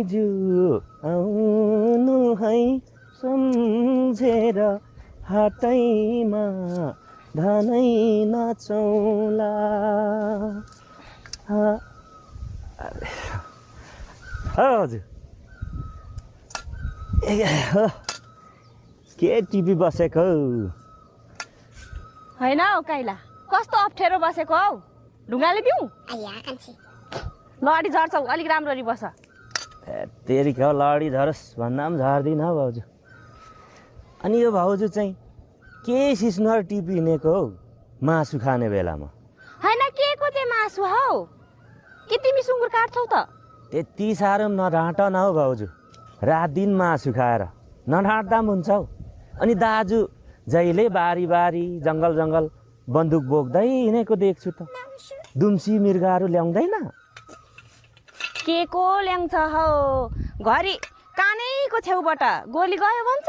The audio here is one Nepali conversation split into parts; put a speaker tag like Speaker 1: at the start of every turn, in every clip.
Speaker 1: दाइजु आउनु है सम्झेर हाटैमा धनै नचौला हजुर के टिपी बसेको
Speaker 2: होइन हौ काइला कस्तो अप्ठ्यारो बसेको हौ ढुङ्गाले दिउँ लडी झर्छौ अलिक राम्ररी बस
Speaker 1: तेरि क्या लडी झरोस् भन्दा पनि झर्दिनँ हौ भाउजू अनि यो भाउजू चाहिँ के सिस्नो टिपी हिँडेको हौ मासु खाने बेलामा
Speaker 2: होइन के को चाहिँ मासु हौ के तिमी सुँगुर काट्छौ त
Speaker 1: त्यति साह्रो नढाँट न हौ भाउजू रात दिन मासु खाएर नढाँट्दा पनि हुन्छ हौ अनि दाजु जहिले बारी बारी जङ्गल जङ्गल बन्दुक बोक्दै हिँडेको देख्छु त दुम्सी मृगहरू ल्याउँदैन
Speaker 2: के को ल्याउँछ हौ घरि कानैको छेउबाट गोली गयो भन्छ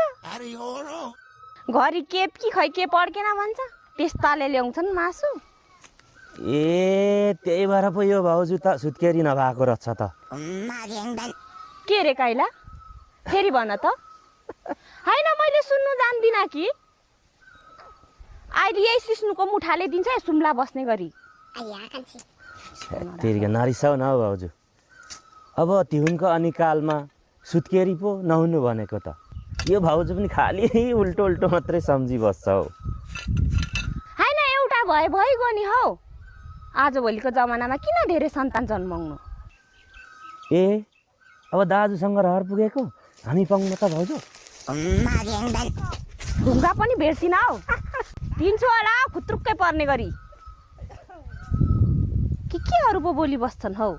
Speaker 2: घरि केप कि खै के पड्केन भन्छ त्यस्ताले ल्याउँछन् मासु
Speaker 1: ए त्यही भएर पो यो भाउजू त सुत्केरी नभएको रहेछ त
Speaker 2: के रे काइला फेरि भन त होइन मैले सुन्नु जान्दिनँ कि अहिले यही सिस्नुको मुठाले दिन्छ सुम्ला बस्ने गरी
Speaker 1: तेरिका नरिसाउ न हौ भाउजू अब तिहुनको अनिकालमा सुत्केरी पो नहुनु भनेको त यो भाउजू पनि खालि उल्टो उल्टो मात्रै सम्झी बस्छ हौ
Speaker 2: होइन एउटा भए भइगयो नि हौ आजभोलिको जमानामा किन धेरै सन्तान जन्माउनु
Speaker 1: ए अब दाजुसँग रहर पुगेको हामी पाउनु त भाउजू
Speaker 2: ढुङ्गा पनि भेट्दिन हौ दिन्छु होला खुत्रुक्कै पर्ने गरी के अरू पो बोली बस्छन् हौ